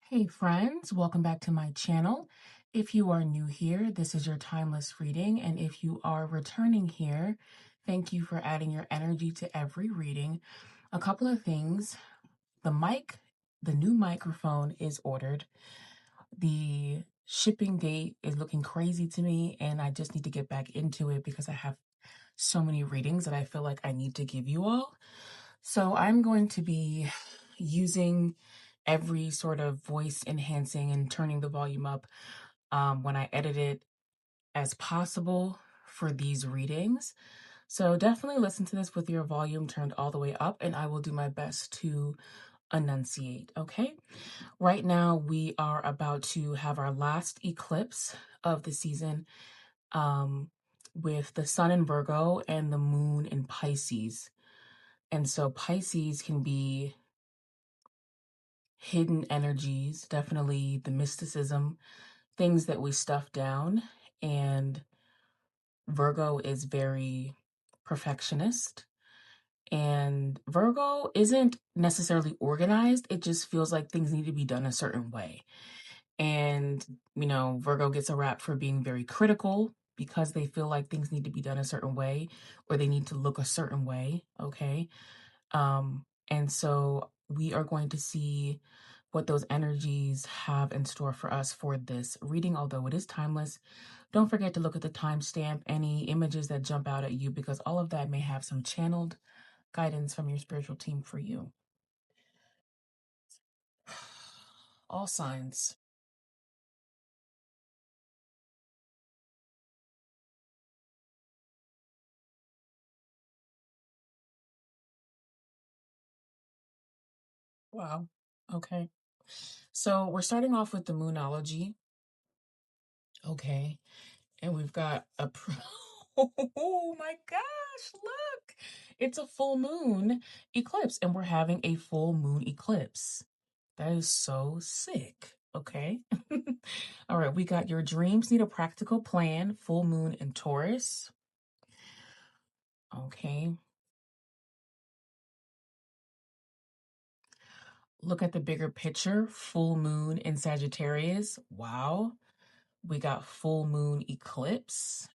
Hey friends, welcome back to my channel. If you are new here, this is your timeless reading, and if you are returning here, thank you for adding your energy to every reading. A couple of things. The new microphone is ordered. The shipping date is looking crazy to me, and I just need to get back into it because I have so many readings that I feel like I need to give you all. So I'm going to be using every sort of voice enhancing and turning the volume up when I edit it as possible for these readings. So definitely listen to this with your volume turned all the way up, and I will do my best to enunciate, okay? Right now, we are about to have our last eclipse of the season with the sun in Virgo and the moon in Pisces. And so Pisces can be hidden energies, definitely the mysticism, things that we stuff down. And Virgo is very perfectionist. And Virgo isn't necessarily organized. It just feels like things need to be done a certain way. And, Virgo gets a rap for being very critical because they feel like things need to be done a certain way or they need to look a certain way. Okay. And so we are going to see what those energies have in store for us for this reading, although it is timeless. Don't forget to look at the timestamp, any images that jump out at you, because all of that may have some channeled guidance from your spiritual team for you. All signs. Wow. Okay. So we're starting off with the moonology. Okay. And we've got a oh my gosh, look. It's a full moon eclipse and we're having a full moon eclipse. That is so sick. Okay. All right, we got your dreams need a practical plan, full moon in Taurus. Okay. Look at the bigger picture, full moon in Sagittarius. Wow. We got full moon eclipse.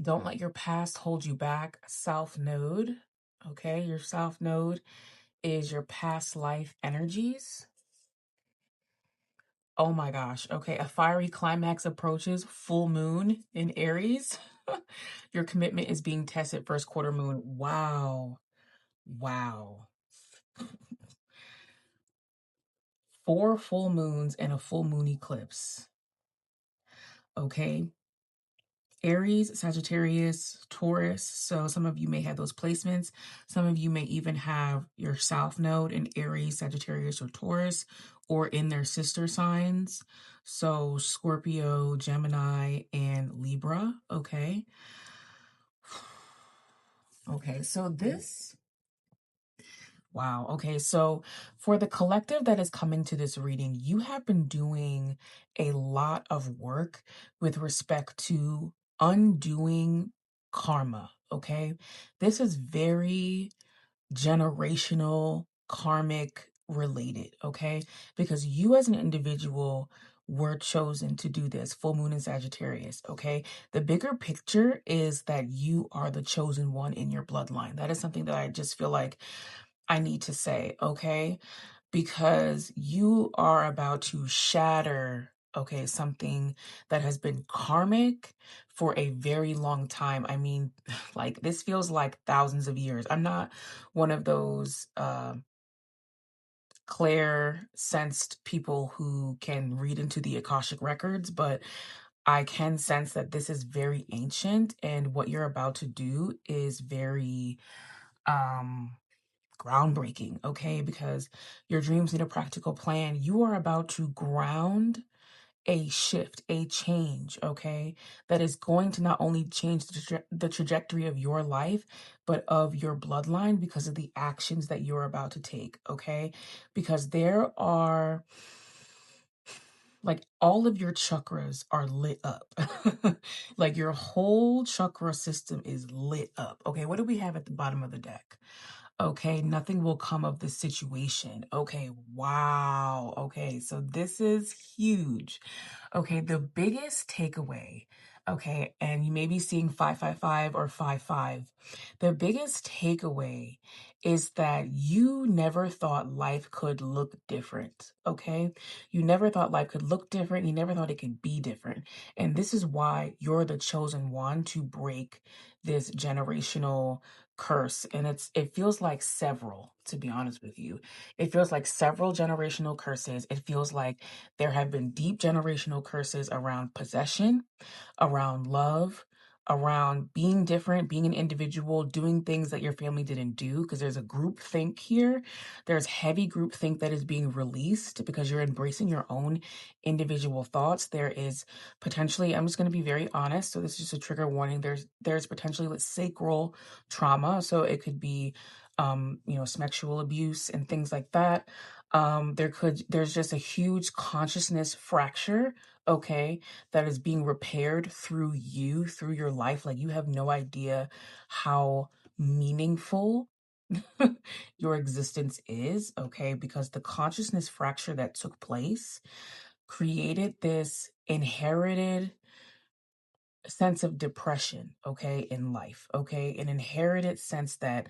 Don't let your past hold you back. South node. Okay, your south node is your past life energies. Oh my gosh. Okay, a fiery climax approaches, full moon in Aries. Your commitment is being tested, first quarter moon. Wow. Wow. 4 full moons and a full moon eclipse. Okay. Aries, Sagittarius, Taurus. So some of you may have those placements. Some of you may even have your South Node in Aries, Sagittarius, or Taurus, or in their sister signs. So Scorpio, Gemini, and Libra. Okay. Okay, so this. Wow. Okay. So for the collective that is coming to this reading, you have been doing a lot of work with respect to undoing karma. Okay. This is very generational, karmic related. Okay. Because you as an individual were chosen to do this, full moon in Sagittarius. Okay. The bigger picture is that you are the chosen one in your bloodline. That is something that I just feel like I need to say, okay? Because you are about to shatter, okay, something that has been karmic for a very long time. I mean, like this feels like thousands of years. I'm not one of those clair sensed people who can read into the Akashic records, but I can sense that this is very ancient and what you're about to do is very groundbreaking, okay? Because your dreams need a practical plan. You are about to ground a shift, a change, okay? That is going to not only change the trajectory of your life, but of your bloodline because of the actions that you're about to take, okay? Because there are like all of your chakras are lit up. Like your whole chakra system is lit up. Okay, what do we have at the bottom of the deck? Okay, nothing will come of this situation. Okay, wow. Okay, so this is huge. Okay, the biggest takeaway, okay, and you may be seeing 555 or 55. The biggest takeaway is that you never thought life could look different, okay? You never thought life could look different. You never thought it could be different. And this is why you're the chosen one to break this generational curse. And it feels like several, to be honest with you. It feels like several generational curses. It feels like there have been deep generational curses around possession, around love, around being different, being an individual, doing things that your family didn't do, because there's a group think here. There's heavy group think that is being released because you're embracing your own individual thoughts. There is potentially, I'm just going to be very honest, so this is just a trigger warning. There's potentially with sacral trauma, so it could be sexual abuse and things like that. There's just a huge consciousness fracture, okay, that is being repaired through you, through your life. Like, you have no idea how meaningful your existence is, okay, because the consciousness fracture that took place created this inherited sense of depression, okay, in life, okay, an inherited sense that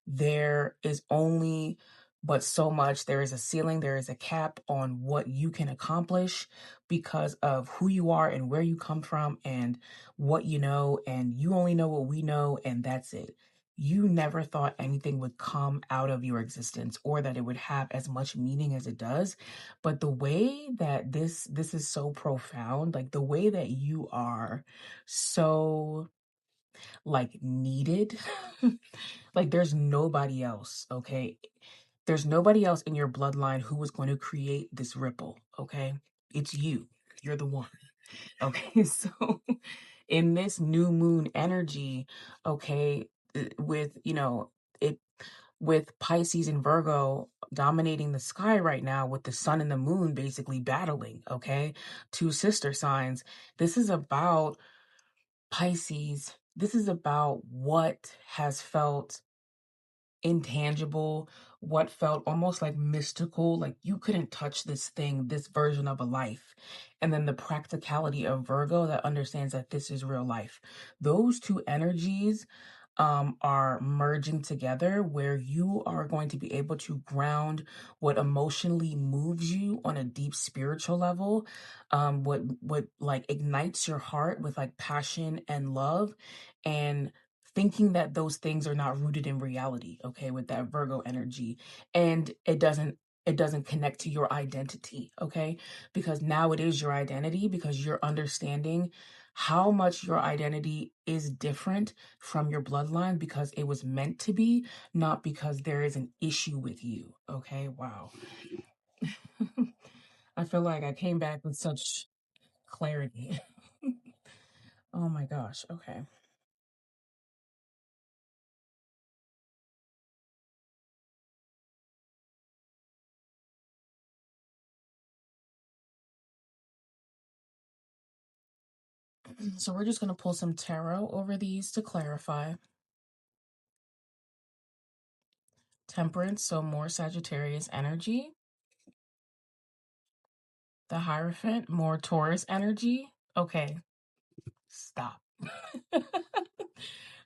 there is only but so much. There is a ceiling, there is a cap on what you can accomplish because of who you are and where you come from and what you know, and you only know what we know, and that's it. You never thought anything would come out of your existence or that it would have as much meaning as it does. But the way that this is so profound, like the way that you are so like needed. Like, there's nobody else, okay? There's nobody else in your bloodline who was going to create this ripple, okay? It's you. You're the one. Okay, so in this new moon energy, okay, with, it with Pisces and Virgo dominating the sky right now, with the sun and the moon basically battling, okay? Two sister signs. This is about Pisces. This is about what has felt intangible, what felt almost like mystical, like you couldn't touch this thing, this version of a life. And then the practicality of Virgo that understands that this is real life. Those two energies are merging together, where you are going to be able to ground what emotionally moves you on a deep spiritual level, what like ignites your heart with like passion and love, and thinking that those things are not rooted in reality, okay, with that Virgo energy. And it doesn't connect to your identity, okay? Because now it is your identity, because you're understanding how much your identity is different from your bloodline because it was meant to be, not because there is an issue with you, okay? Wow. I feel like I came back with such clarity. Oh my gosh, okay. So we're just going to pull some tarot over these to clarify. Temperance, so more Sagittarius energy. The Hierophant, more Taurus energy. Okay, stop.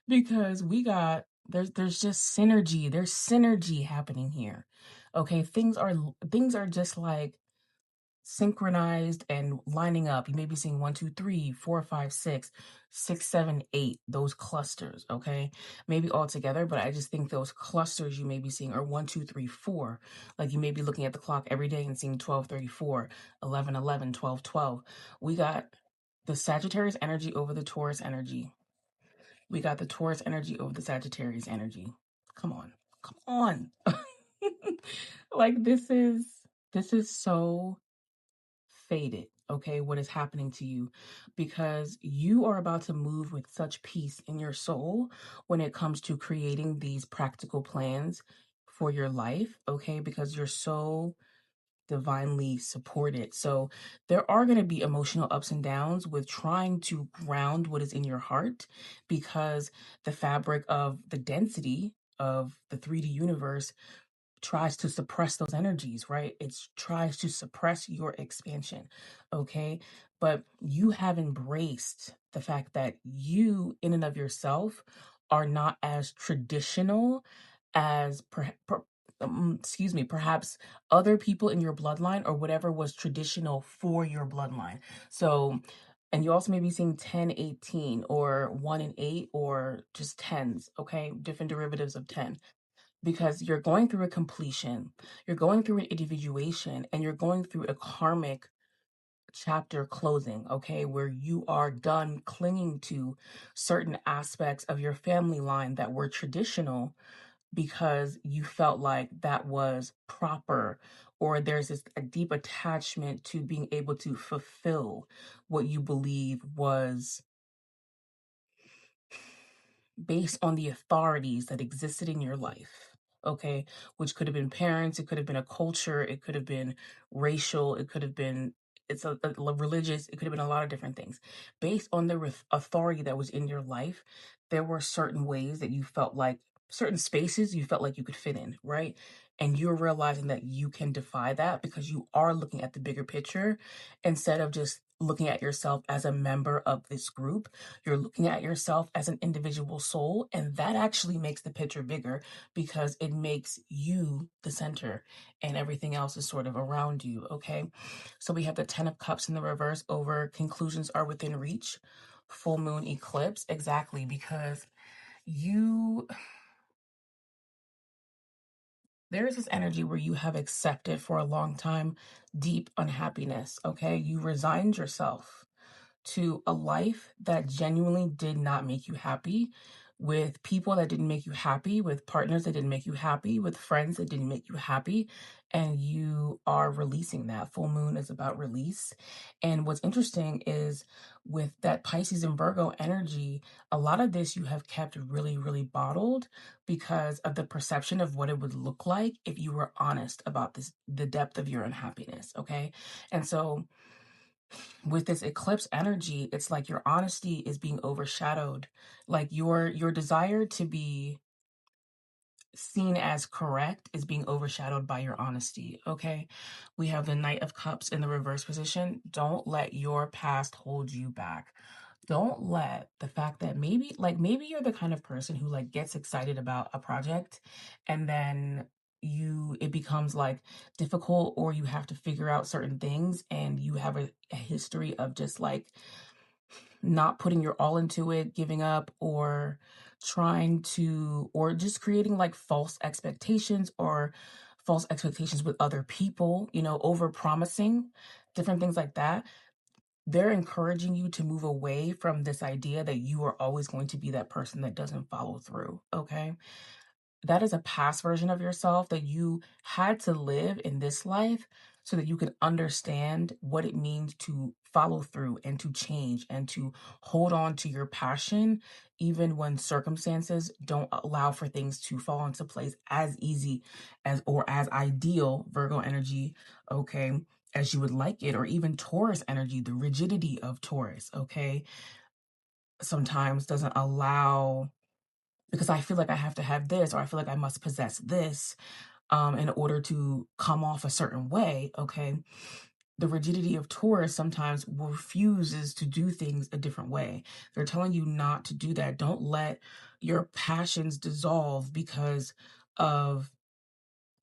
Because there's just synergy. There's synergy happening here. Okay, things are just like synchronized and lining up. You may be seeing 1, 2, 3, 4, 5, 6, 6, 7, 8, those clusters, okay? Maybe all together, but I just think those clusters you may be seeing are 1, 2, 3, 4. Like, you may be looking at the clock every day and seeing 12:34, 11:11, 12:12. We got the Sagittarius energy over the Taurus energy. We got the Taurus energy over the Sagittarius energy. Come on. Come on. Like, this is so faded, okay, what is happening to you, because you are about to move with such peace in your soul when it comes to creating these practical plans for your life, okay, because you're so divinely supported. So there are going to be emotional ups and downs with trying to ground what is in your heart, because the fabric of the density, of the 3D universe tries to suppress those energies, right? It tries to suppress your expansion, okay? But you have embraced the fact that you, in and of yourself, are not as traditional as perhaps other people in your bloodline or whatever was traditional for your bloodline. So, and you also may be seeing 10, 18, or 1 and 8, or just tens, okay? Different derivatives of 10, because you're going through a completion, you're going through an individuation, and you're going through a karmic chapter closing, okay, where you are done clinging to certain aspects of your family line that were traditional because you felt like that was proper, or there's this a deep attachment to being able to fulfill what you believe was based on the authorities that existed in your life, okay? Which could have been parents, it could have been a culture, it could have been racial, it could have been religious, it could have been a lot of different things. Based on the authority that was in your life, there were certain ways that you felt like, certain spaces you felt like you could fit in, right? And you're realizing that you can defy that because you are looking at the bigger picture instead of just looking at yourself as a member of this group. You're looking at yourself as an individual soul, and that actually makes the picture bigger because it makes you the center and everything else is sort of around you, okay? So we have the 10 of Cups in the reverse over conclusions are within reach. Full moon eclipse, exactly, because there's this energy where you have accepted for a long time deep unhappiness, okay? You resigned yourself to a life that genuinely did not make you happy, with people that didn't make you happy, with partners that didn't make you happy, with friends that didn't make you happy, and you are releasing that. Full moon is about release. And what's interesting is with that Pisces and Virgo energy, a lot of this you have kept really, really bottled because of the perception of what it would look like if you were honest about this, the depth of your unhappiness, okay? And so with this eclipse energy, it's like your honesty is being overshadowed. Like your desire to be seen as correct is being overshadowed by your honesty, okay? We have the Knight of Cups in the reverse position. Don't let your past hold you back. Don't let the fact that maybe you're the kind of person who like gets excited about a project and then it becomes like difficult, or you have to figure out certain things and you have a history of just like not putting your all into it, giving up, or or just creating like false expectations with other people, over promising, different things like that. They're encouraging you to move away from this idea that you are always going to be that person that doesn't follow through, okay? That is a past version of yourself that you had to live in this life so that you could understand what it means to follow through and to change and to hold on to your passion, even when circumstances don't allow for things to fall into place as easy as or as ideal, Virgo energy, okay, as you would like it, or even Taurus energy, the rigidity of Taurus, okay, sometimes doesn't allow, because I feel like I have to have this, or I feel like I must possess this in order to come off a certain way, okay? The rigidity of Taurus sometimes refuses to do things a different way. They're telling you not to do that. Don't let your passions dissolve because of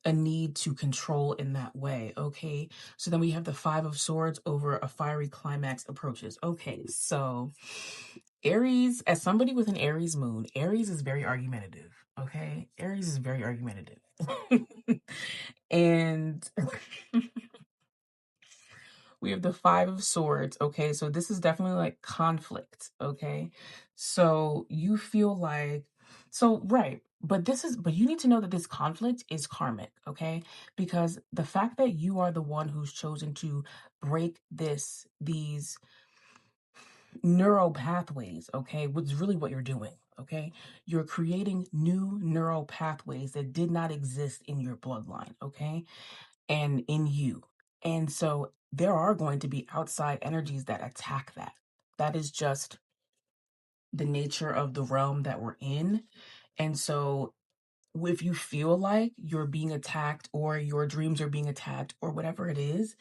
a need to control in that way, okay? So then we have the Five of Swords over a fiery climax approaches. Okay, so Aries, as somebody with an Aries moon, Aries is very argumentative, okay? Aries is very argumentative. And we have the Five of Swords, okay? So this is definitely like conflict, okay? So you feel like, right, but you need to know that this conflict is karmic, okay? Because the fact that you are the one who's chosen to break these neural pathways, okay, which is really what you're doing, okay? You're creating new neural pathways that did not exist in your bloodline, okay? And in you. And so there are going to be outside energies that attack that. That is just the nature of the realm that we're in. And so if you feel like you're being attacked or your dreams are being attacked or whatever it is,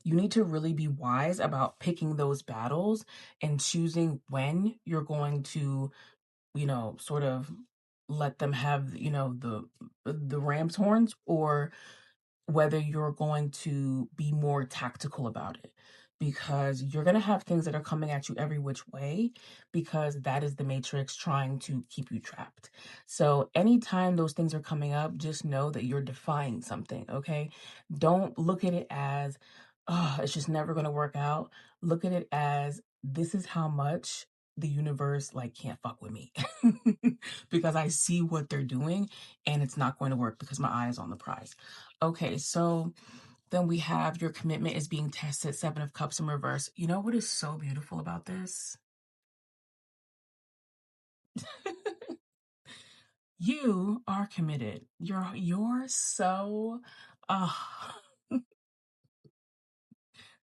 you need to really be wise about picking those battles and choosing when you're going to, sort of let them have, the ram's horns, or whether you're going to be more tactical about it, because you're going to have things that are coming at you every which way, because that is the matrix trying to keep you trapped. So anytime those things are coming up, just know that you're defying something. Okay, don't look at it as, oh, it's just never going to work out. Look at it as, this is how much the universe like can't fuck with me because I see what they're doing and it's not going to work because my eye is on the prize. Okay, so then we have your commitment is being tested, Seven of Cups in reverse. You know what is so beautiful about this? You are committed. You're so uh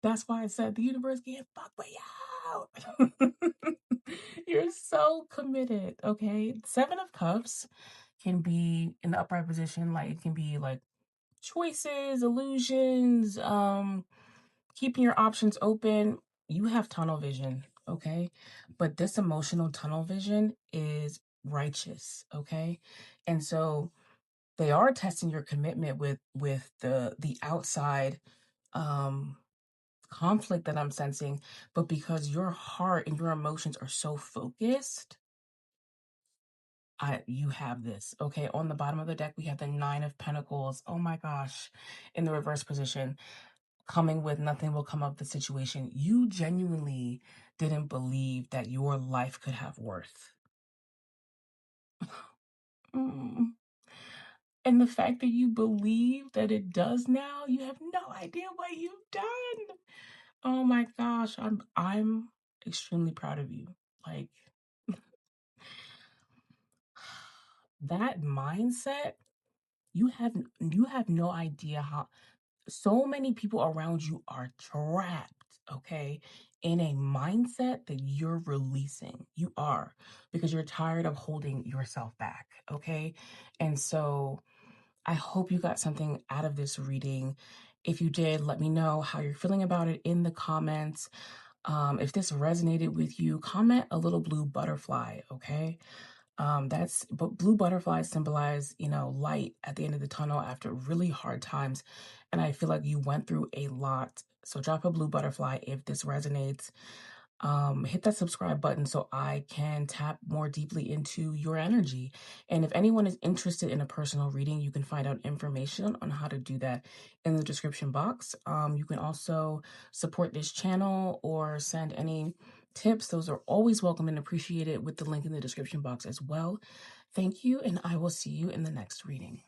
that's why I said the universe can't fuck with you. You're so committed, okay? Seven of Cups can be in the upright position, like it can be like choices, illusions, keeping your options open. You have tunnel vision, okay? But this emotional tunnel vision is righteous, okay? And so they are testing your commitment with the outside um conflict that I'm sensing, but because your heart and your emotions are so focused, you have this. Okay, on the bottom of the deck we have the Nine of Pentacles. Oh my gosh, in the reverse position, coming with nothing will come of the situation. You genuinely didn't believe that your life could have worth. Mm. And the fact that you believe that it does now, you have no idea what you've done. Oh my gosh, I'm extremely proud of you. Like that mindset, you have no idea how so many people around you are trapped, okay, in a mindset that you're releasing. You are, because you're tired of holding yourself back, okay? And so I hope you got something out of this reading. If you did, let me know how you're feeling about it in the comments. If this resonated with you, comment a little blue butterfly, okay? But blue butterflies symbolize, light at the end of the tunnel after really hard times. And I feel like you went through a lot. So drop a blue butterfly if this resonates. Hit that subscribe button so I can tap more deeply into your energy. And if anyone is interested in a personal reading, you can find out information on how to do that in the description box. You can also support this channel or send any tips. Those are always welcome and appreciated with the link in the description box as well. Thank you, and I will see you in the next reading.